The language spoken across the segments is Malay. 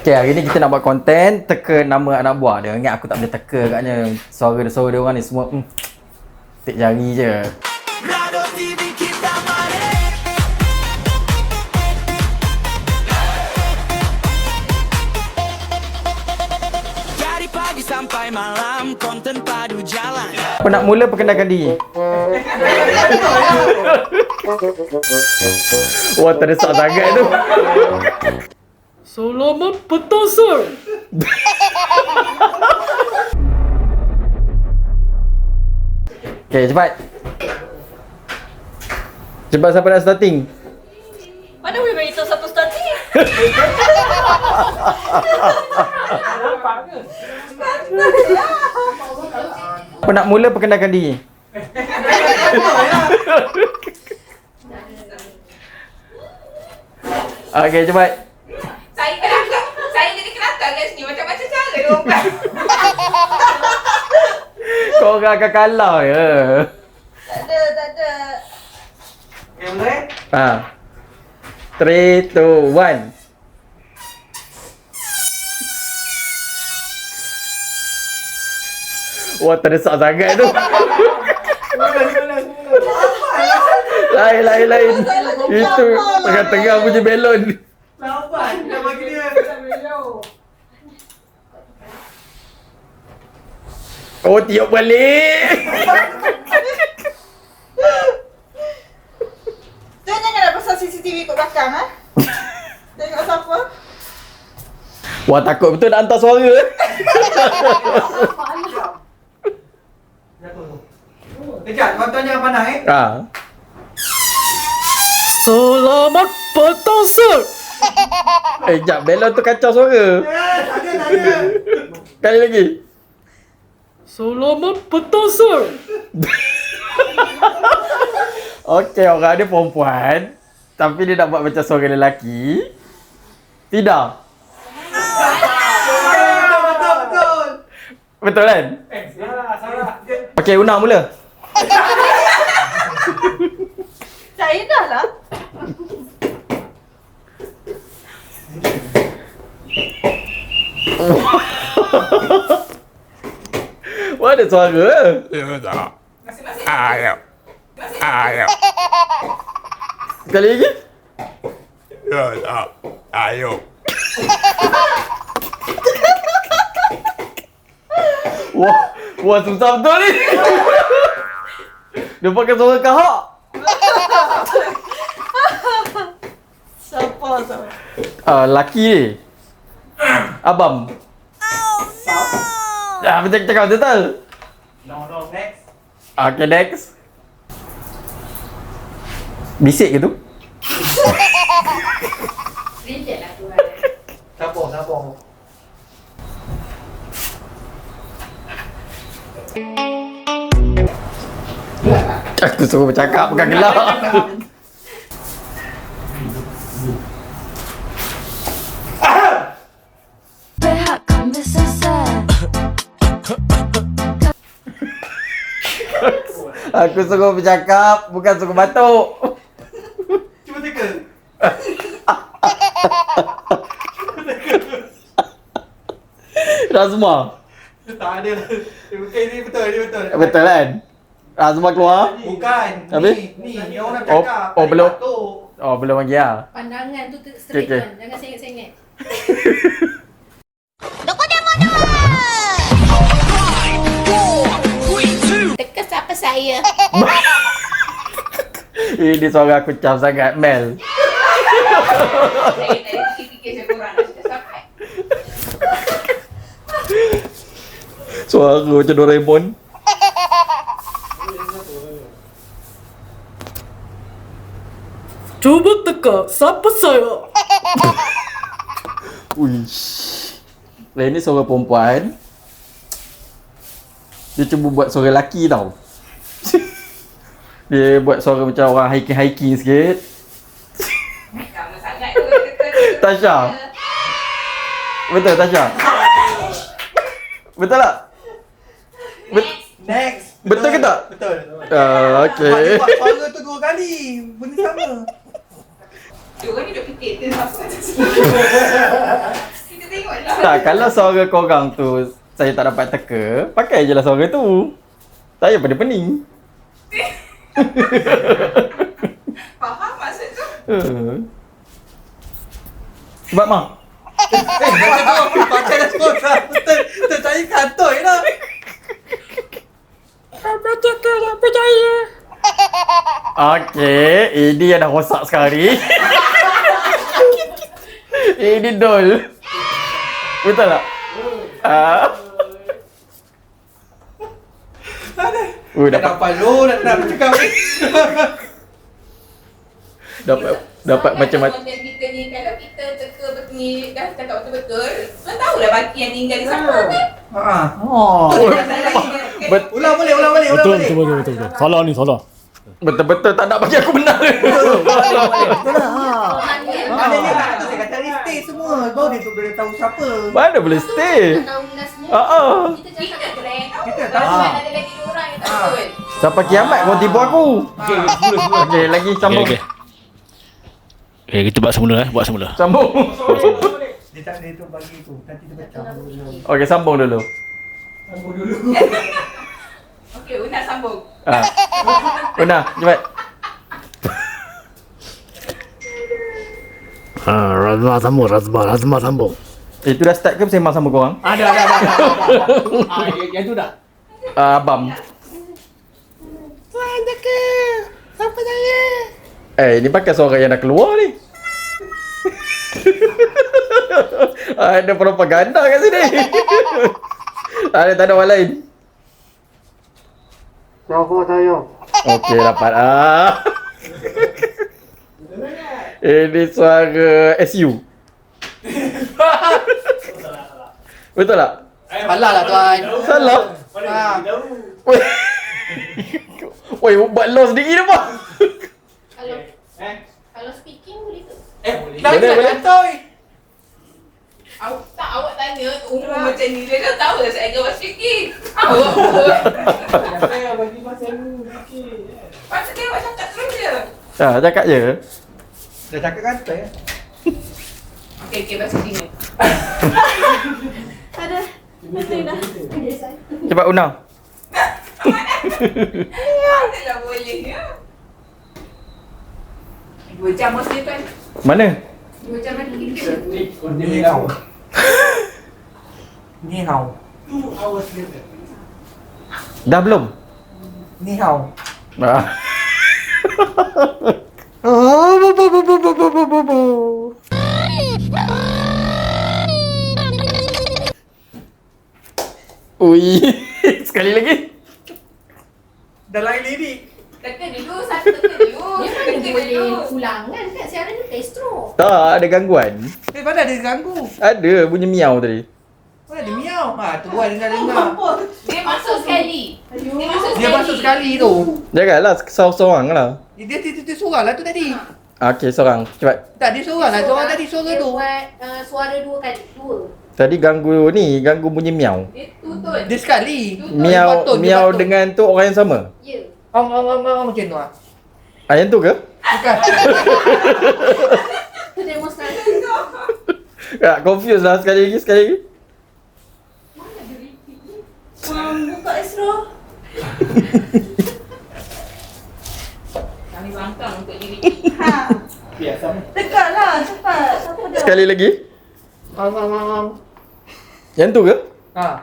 Okay, hari ni kita nak buat konten teka nama anak buah dia. Ingat aku tak boleh teka agaknya. Suara dia orang ni semua tik jari je. Dari pagi sampai malam konten padu jalan. Apa nak mula perkenalkan diri? Wah, terdesak sangat tu. Selamat petang, sir. Okay, cepat. Cepat sampai nak starting. Mana boleh beritahu siapa starting? Apa nak mula perkenalkan diri? Okay, cepat. Saya jadi kelakar kat sini macam-macam cara dia orang. Kau orang akan kalah je. Tak ada. Okay, boleh? Ha. 3, 2, 1. Wah, terdesak sangat tu. Lain. Itu tengah-tengah bunyi belon. Lapan, dah bagi dia. Oh, tiup balik. Jangan nak pasang CCTV kat belakang, ha? Tengok siapa? Wah, takut betul nak hantar suara. Kejap, tuan-tuan jangan pandang Ha. Selamat petang, sir. Jap, belon tu kacau suara. Tak ada. Kali lagi. Selamat petang, sir. Okey, orang dia perempuan. Tapi dia nak buat macam suara lelaki. Tidak. Betul. Betul kan? Salah. Okey, Una mula. Saya dah lah. Wah, ada suara. Masing-masing. Ayo. Sekali lagi. Ayo. Wah, susah betul ni. Dia pakai suara kahak. Siapa? Laki ni. Abang. Ya, betul cakap betul. No, next. Okay, next. Bisik ke tu? Reject lah tu. Siapa? Aku suruh bercakap, bukan gelak. Rehat conversation. Aku suruh bercakap, bukan suruh batuk. Cuba teka. Razma. Tak ada. Ini betul. Betul kan? Razma keluar. Bukan. Habis? Ni orang Oh, cakap. oh, belum. Batuk. Oh, belum lagi lah. Pandangan tu straight Okey. kan. Jangan sengit-sengit. Teka siapa saya? Ini suara aku cam sangat, Mel. Saya tadi fikir saya korang dah sudah sampai. Suara macam Doraemon. Cuba teka siapa saya. Uish. Lain ni suara perempuan. Dia cuba buat suara lelaki tau. Dia buat suara macam orang hiking-hiking sikit. Sama sangat tu. Tasha. Betul, Tasha? Betul tak? Next. Betul ke tak? Betul. Okey. Dia buat suara tu 2 kali. Benda sama. Diorang ni duk fikir tu apa. Kita tengok Tak, kalau suara korang tu saya tak dapat teka, pakai je lah suara tu. Saya pada pening. Faham maksud tu? Sebab mah. Baca dah semua. Saya kantoi dah. Okey, ini yang dah rosak sekali. Ini dol. Betul tak? Dah dapat lu, nak bercakap ni. Dapat macam-macam. Konten kita ni, kalau kita teka betul ni, dah cakap betul-betul, tuan tahulah baki yang tinggal di siapa kan? Oh. Ulang balik. Betul. Salah ni, salah. Betul-betul tak nak bagi aku benar. Maknanya kat tu saya kata stay semua. Baru dia tu boleh tahu siapa. Mana boleh stay? Kita keren tau. Kita Kalau tahu. ada lagi dua orang yang tak betul. Sampai kiamat kau tipu aku. Okey, lagi sambung. Okay, kita buat semula. Sambung. Dia tak ada tu bagi tu. Nanti dia pecah. Okey, sambung dulu. Okey, Una sambung. Una, cepat. Razma sambung. Itu dah start ke sembang sama korang? Ada. Yang tu dah. Abam. Tuan teka. Siapa saya? Ini pakai suara yang dah keluar ni. Ada propaganda kat sini. Tak ada orang lain. Siapa saya? Okey, dapat. Ini suara SU. Betul tak? Salah lah tuan. Salah. Weh. Weh, buat loss sedikit apa? Kalau speaking boleh ke? Boleh. Awak tanya umur macam ni, dia dah tahu dah saya jawab speaking. Awak pun. Pasal dia awak cakap terus je. Cakap je. Dah cakap kantoi. Okey, baca sini. Cepat Una. Adalah boleh ya. 2 jam mesti tuan. Mana? 2 jam lagi kita. Ni hao. Ni hao. Dah belum? Ni hao. Ui, sekali lagi. Dah lain lirik. Teka dulu, satu teka dulu. Dia mana Teka boleh dulu. ulangan kan? Siaran ni testro. Tak, ada gangguan. Mana ada ganggu? Ada bunyi miau tadi. Mana ada miau? Tu buat dengar. Dia masuk sekali. Dia masuk sekali tu. Janganlah seorang-seorang lah. Dia seorang lah tu tadi. Okey, seorang. Cepat. Tak, dia seorang lah. Seorang tadi suara Dia tu. buat suara 2 kali. 2. Tadi ganggu bunyi miau. Dia tutut. Dia sekali. Miau Dia miau patut. dengan tu orang yang sama. Ya. Macam tu lah. Yang tu ke? Bukan. Itu demonstrasi. Confused lah sekali lagi. Buka Astro. Kami bangkang untuk diri. Biasa. Dekatlah, cepat. Siapa dah? Sekali lagi. Yang tu ke? Ha.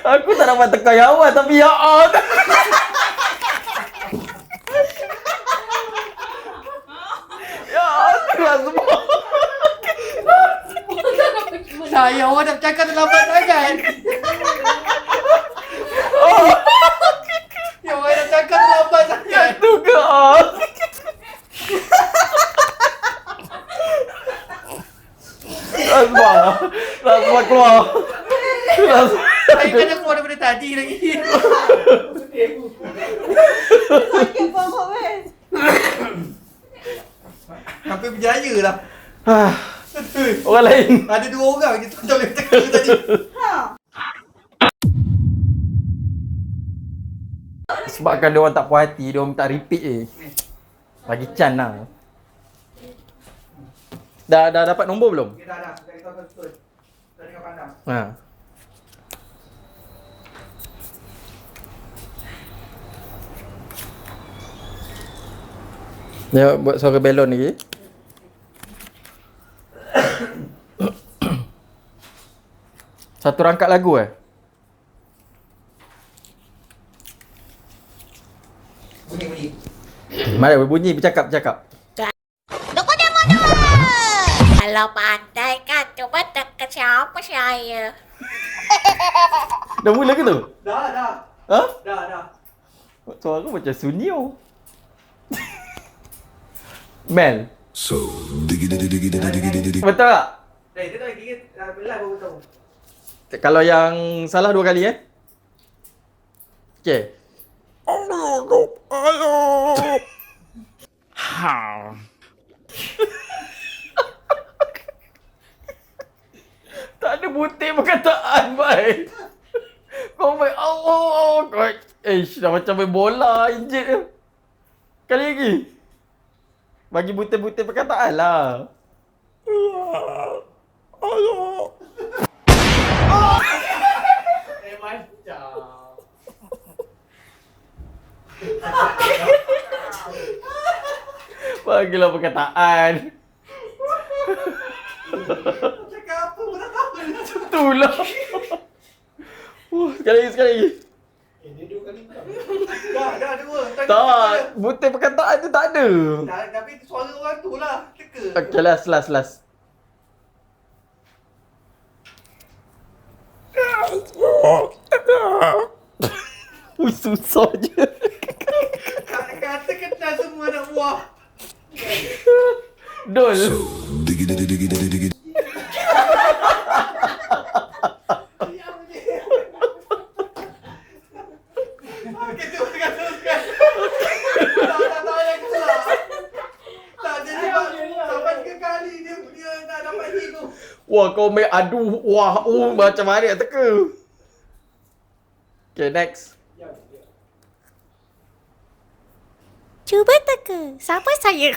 Aku tak dapat tekan yang awal tapi ya Allah. Ya Allah semua. Saya orang nak cakap terlambat sangat. Ya orang nak cakap terlambat sangat. Tu ke? Rasma keluar. Saya kena keluar daripada tadi lagi. Hampir berjaya lah. Orang lain. Ada 2 orang je tu boleh teka tadi. Sebabkan dia orang tak puas hati, dia orang minta repeat Bagi Chan lah. Dah dapat nombor belum? Okay, dah. Kita tahu betul. Dah tengok pandang. Ha. Dia buat suara belon lagi. Satu rangkap lagu Bunyi. Mari berbunyi, bercakap. Kalau pandai kan, cuba dekat siapa saya. Dah mula ke tu? Dah. Ha? Dah. Suara macam Sunio. Mel. Betul tak? Kita tak gigit. Belah baru tahu. Kalau yang salah 2 kali Okay. Tak ada butir perkataan, baik. Kau main kau. Dah macam main bola, injet je. Kali lagi. Bagi butir-butir perkataan lah. Bagilah perkataan. Cakap apa pun tak tahu. Itulah. Sekali lagi. Dah 2. Tak, butir perkataan tu tak ada. Tapi suara orang tu lah. Teka. Okay, last. Susah je. Kata kenal semua anak buah. Dol. Wah, kau main aduh, macam mana nak teka. Okay, next. Cuba teka, siapa saya?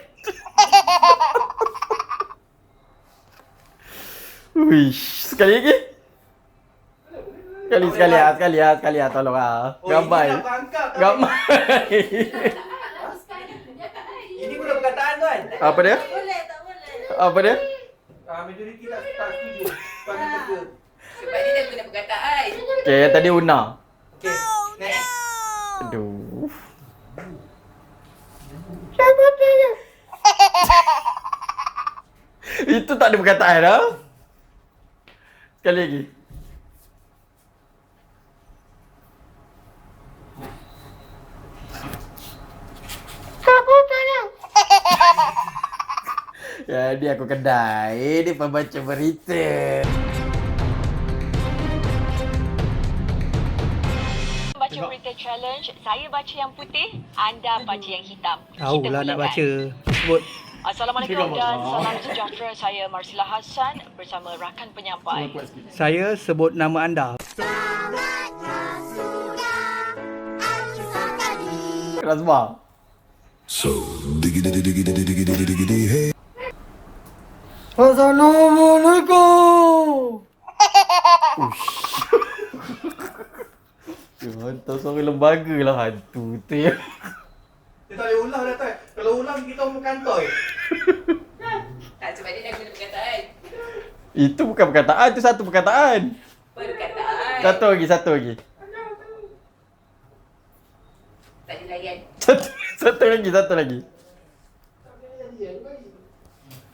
Wish, sekali lagi. Sekali, tolong Gambar. Gambar. Ini pun perkataan tuan. Apa dia? Boleh, tak boleh. Apa dia? Majoriti tak setuju. Bagi teka. Sebab dia dah guna perkataan. Okay, yang tadi Una. Okay, next. Aduh. Itu tak ada perkataan dah. Sekali lagi. Jadi aku kedai, dia pembaca berita. Baca berita challenge, saya baca yang putih, anda baca yang hitam. Tahulah nak baca. Sebut. Assalamualaikum dan salam sejahtera. Saya Marsila Hassan bersama rakan penyampai. Saya sebut nama anda. Razma. Assalamualaikum. Dia hantar suara lembaga lah hantu tu ya. Dia tak boleh ulang dah tuan. Kalau ulang kita orang kantoi. Tak, sebab dia dah guna perkataan. Itu bukan perkataan, itu satu perkataan. Perkataan. Satu lagi. Tak dilayan. Satu lagi.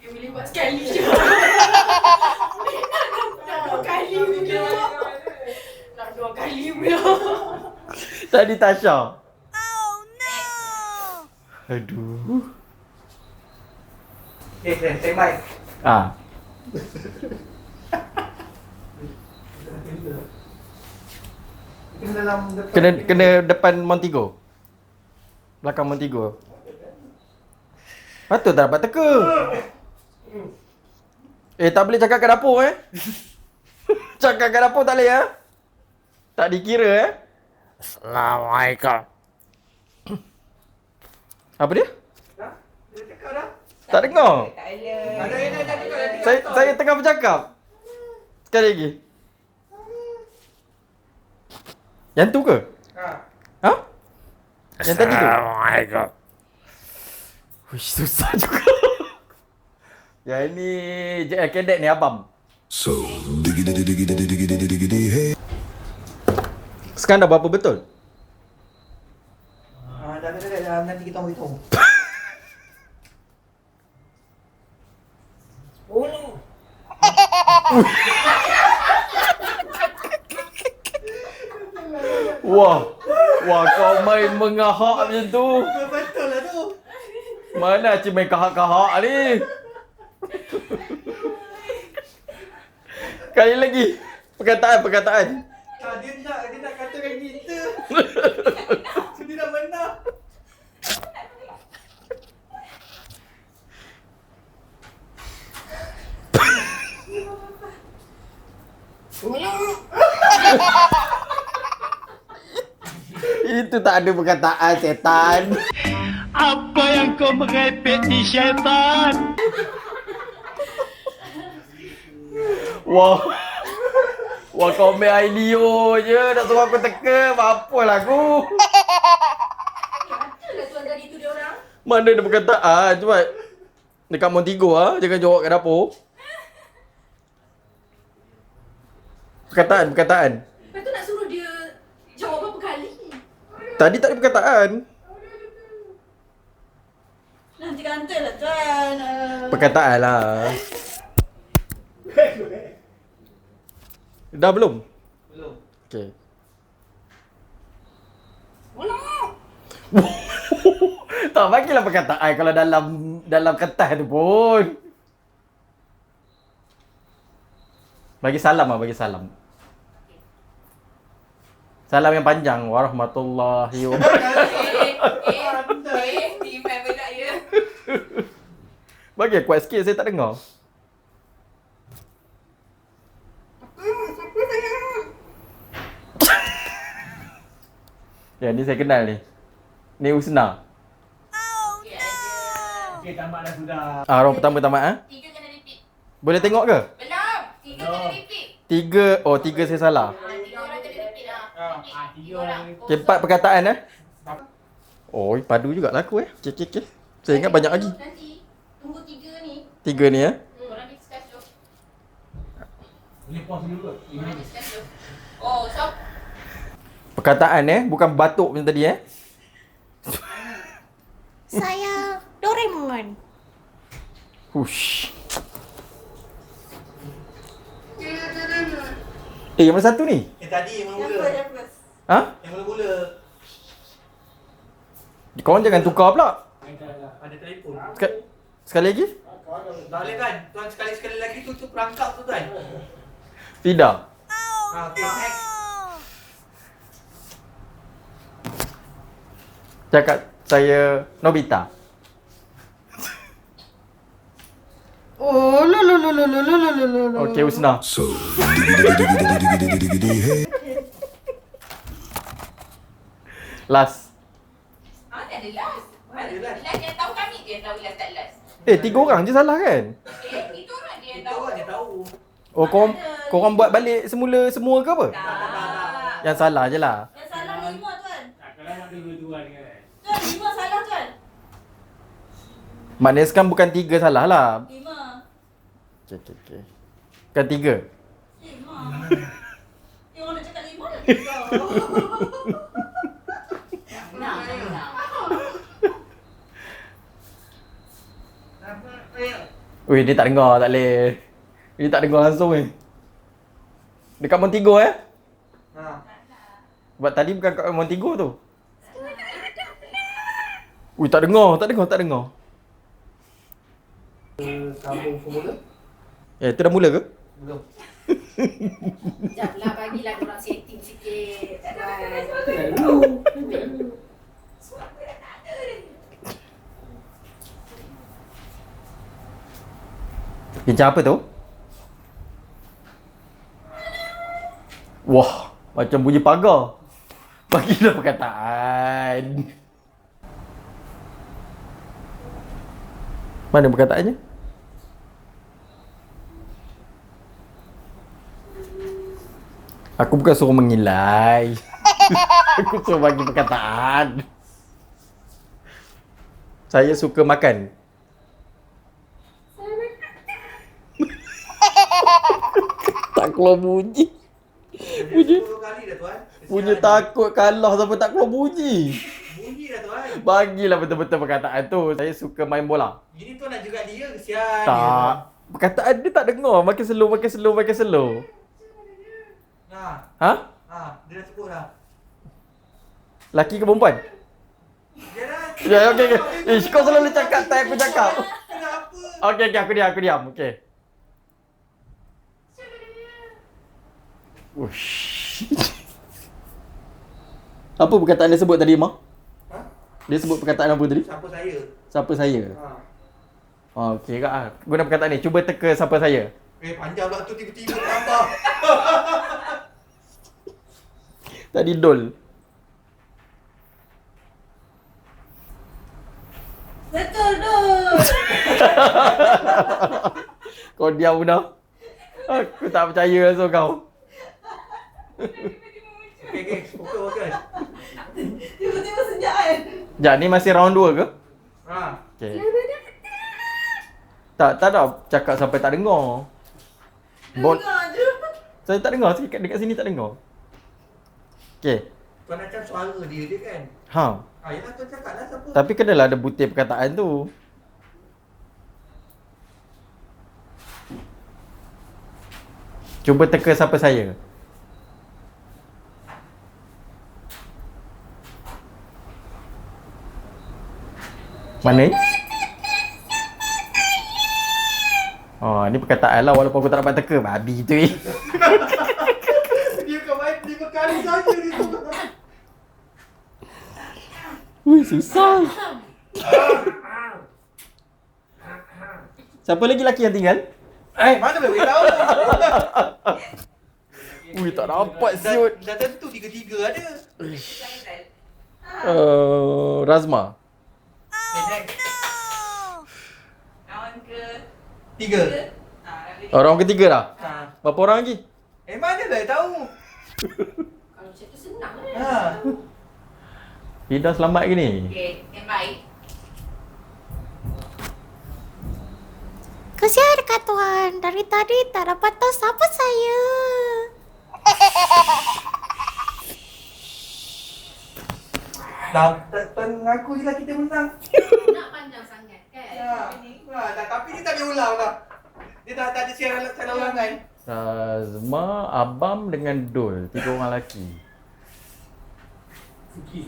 Dia boleh buat sekali je. Nak dua kali pula. Nak dua kali pula. Tadi Tasha. Aduh. Okay, take mic. Kena depan Montego. Belakang Montego. Patut tak dapat teka. Tak boleh cakap kat dapur Cakap kat dapur tak boleh Tak dikira Assalamualaikum. Apa dia? Dah? Dia cakap dah. Tak dengar. Tak ada. Ada yang dah cakap dah. Saya tengah bercakap. Sekali lagi. Yang tu ke? Ha. Ha? Yang tadi tu? Assalamualaikum. Uish, susah juga. Yang ni kedek ni abang. Sekarang dah berapa betul? Dah. Nanti kita orang beritahu. Wah. Wah, kau main mengahak macam tu. Betul lah tu. Mana Cik main kahak-kahak ni? Kali lagi. Perkataan. Dia nak katakan kita. Dia dah menang. Itu tak ada perkataan setan. Apa yang kau merepek ni syaitan? Wah. Wah, komen Ailio je nak suruh aku teka. Apa lah aku? Itulah tuan tadi tu dia orang. Mana ada perkataan? Cuba dekat Montigo ah, jangan jawab kat dapur. Perkataan. Lepas tu nak suruh dia jawab berapa kali. Tadi tak ada perkataan. Nanti kantor lah tuan. Perkataan lah. Dah belum? Belum. Okey. Tak bagilah perkataan kalau dalam kertas tu pun. Bagi salam lah, bagi salam. Salam yang panjang. Warahmatullahi wabarakatuh. Iman benak ya. Bagi kuat sikit, saya tak dengar. Ya, ni saya kenal ni. Ni Usna. Okey, tamatlah sudah. Orang pertama tamat ah. 3 kena repeat. Boleh tengok ke? Belum. 3 kena repeat. 3 saya salah. 3 orang kena repeat lah. Ah, 3 orang. Okey, 4 perkataan Oh, padu juga lah aku Okey. Saya ingat banyak lagi. Nanti tunggu 3 ni. 3 ni Korang discuss dulu. Boleh pause dulu ke? Korang discuss dulu. Oh, so Perkataan bukan batuk macam tadi Saya Doraemon. Hush. Yang mana satu ni? Tadi yang mula-mula. Ha? Yang mula-mula. Korang jangan tukar pula. Ada telefon. Sekali lagi? Tak boleh kan? Tuan sekali-sekali lagi tutup perangkap tu kan? Tidak. Next. Cakap saya Nobita. Okey, Usna. Last. ada last. Last yang tahu kami dia tahu last tak last. 3 orang je salah kan? Itu orang dia Kita tahu. orang je tahu. Oh, korang buat balik semua ke apa? Tak. Yang salah je lah. Yang salah 5 tuan. Kalau nak dua-dua ni kan. Tuan 5 salah tuan. Maknanya sekarang bukan 3 salah lah. 5. Okey. Kan 3. 5. Dia orang nak cakap 5 dah. Nah. Ui, dia tak dengar, tak boleh. Dia tak dengar langsung Dekat Montigo Ha. Sebab tadi bukan kat Montigo tu. Ui, tak dengar. Sambung semula. Itu dah mula ke? Belum. Sekejaplah bagilah korang setting sikit. Tak ada. Bincang apa tu? Wah, macam bunyi pagar. Bagilah perkataan. Mana perkataannya? Aku bukan suruh mengilai. Aku suruh bagi perkataan. Saya suka makan. Tak keluar bunyi. Bunyi 10 kali dah tuan. Bunyi takut kalah sampai tak keluar bunyi. Bunyi dah tuan. Bagilah betul-betul perkataan tu. Saya suka main bola. Gini tuan nak juga dia, kesian dia. Tak. Perkataan dia tak dengar. Makin slow, makin slow, makin slow. Nah, Ha? dia dah sebut dah. Laki ke perempuan? Dia dah. Ya, okey, okey. Ish, kau selalu cakap tak aku cakap. Kenapa? Okey, okey, aku diam. Okey. Ush. Apa perkataan dia sebut tadi, Mak? Ha? Dia sebut perkataan apa tadi? Siapa saya? Siapa saya? Okey kak ah. Guna perkataan ni. Cuba teka siapa saya. Panjang pula tu tiba-tiba tambah. Tadi Dol. Betul tu. Kau diam dah. Aku tak percaya langsung kau. Okey, fokus. Tiba-tiba sejak kan. Sekejap, ni masih round 2 ke? Ha. Okey. Tak dah cakap sampai tak dengar. Dengar je. Saya tak dengar, dekat sini tak dengar. Okey. Tuan macam suara dia kan? Ha. Yalah tuan cakap lah siapa. Tapi kenalah ada butir perkataan tu. Cuba teka siapa saya. Mana ni? Oh, ni perkataan lah walaupun aku tak dapat teka. Babi tu eh. Dia kau main 5 kali saja dia tu. Ui, susah. Siapa lagi lelaki yang tinggal? Mana boleh tahu? Ui, tak dapat siut. Dah tentu 3-3 ada. Razma. Next. Kawan ke? 3. Orang ketiga dah. Ha. Berapa orang lagi? Mana dah tahu? Kalau macam tu senang kan? Ha. Ida selamat ke ni? Okey, yang baik. Kesian dekat Tuhan. Dari tadi tak dapat tahu siapa saya. Dah tuan ngaku je lah kita menang. Nak panjang sangat kan? Ya. Tapi dia tak ada ulang dah. Dia dah tak ada siaran ulangan. Razma, Abam dengan Dol. 3 orang lelaki. Suki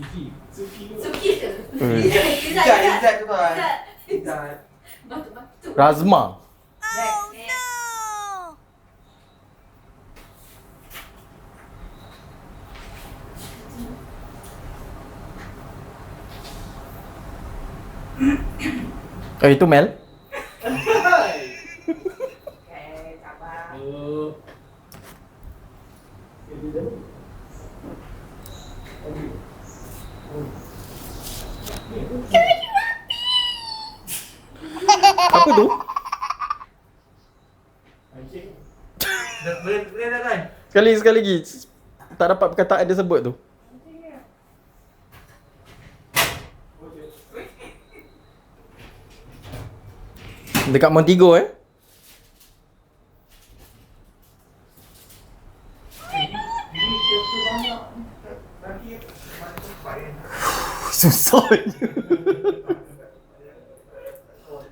ke? Izzat tu tuan. Izzat. Batu-batu. Razma. Next. Oh, itu Mel? Okay, sabar. Apa tu? Boleh dah kan? Sekali lagi. Tak dapat perkataan dia sebut tu. Dekat Montego Susahnya.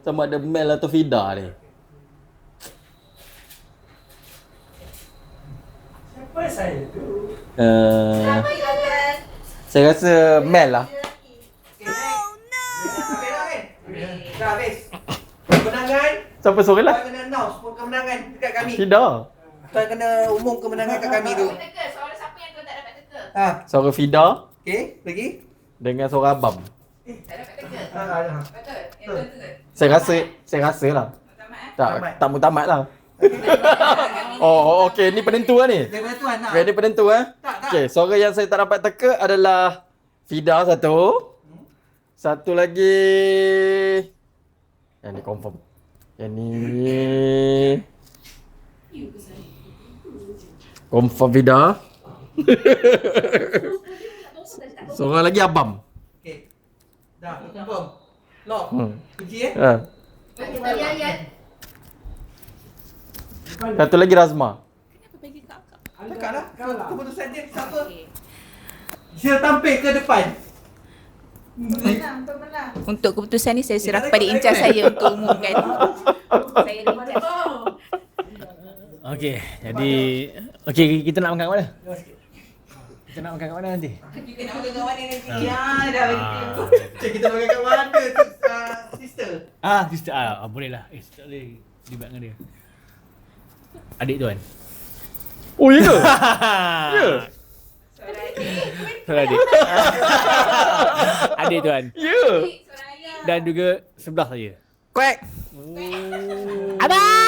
Sama ada Mel atau Fida ni. Siapa saya tu? Saya rasa Mel lah. Dah habis. Kemenangan. Siapa seorang lah? Tuan kena announce kemenangan dekat kami. Fida. Tuan kena umum kemenangan kat kami tu. Teka, suara siapa yang tuan tak dapat teka? Ha. Suara Fida Okey, lagi? dengan suara Abam. Tak dapat teka? Ha. Betul? Yang tuan teka? Saya rasa lah. Pertama Tak mutamat lah. Oh, okey. Ni penentu lah ni. Daripada tuan nak. Okay, ni penentu Tak. Okey, suara yang saya tak dapat teka adalah Fida satu. Satu lagi Yang ni confirm. Yang ni confirm Vida. Seorang lagi Abam. Okay. Dah, confirm. Lock. Kunci Ha. Satu lagi Razma. Cakap lah. Keputusan dia siapa? Sila tampil ke depan. Untuk keputusan ni saya serah kepada in-charge saya untuk umumkan. Saya in-charge. Okey, jadi okey kita nak makan kat mana? Kita nak makan kat mana nanti? Kita nak makan kat mana nanti? Ya, dah bagi. Cik, kita makan kat mana tu, sister? Sister boleh lah. Tak boleh libat dengan dia. Adik tuan. Oh, ya ke? Ya. Suara adik. Adik tuan. Ya. Dan juga sebelah saya. Quack. Abang!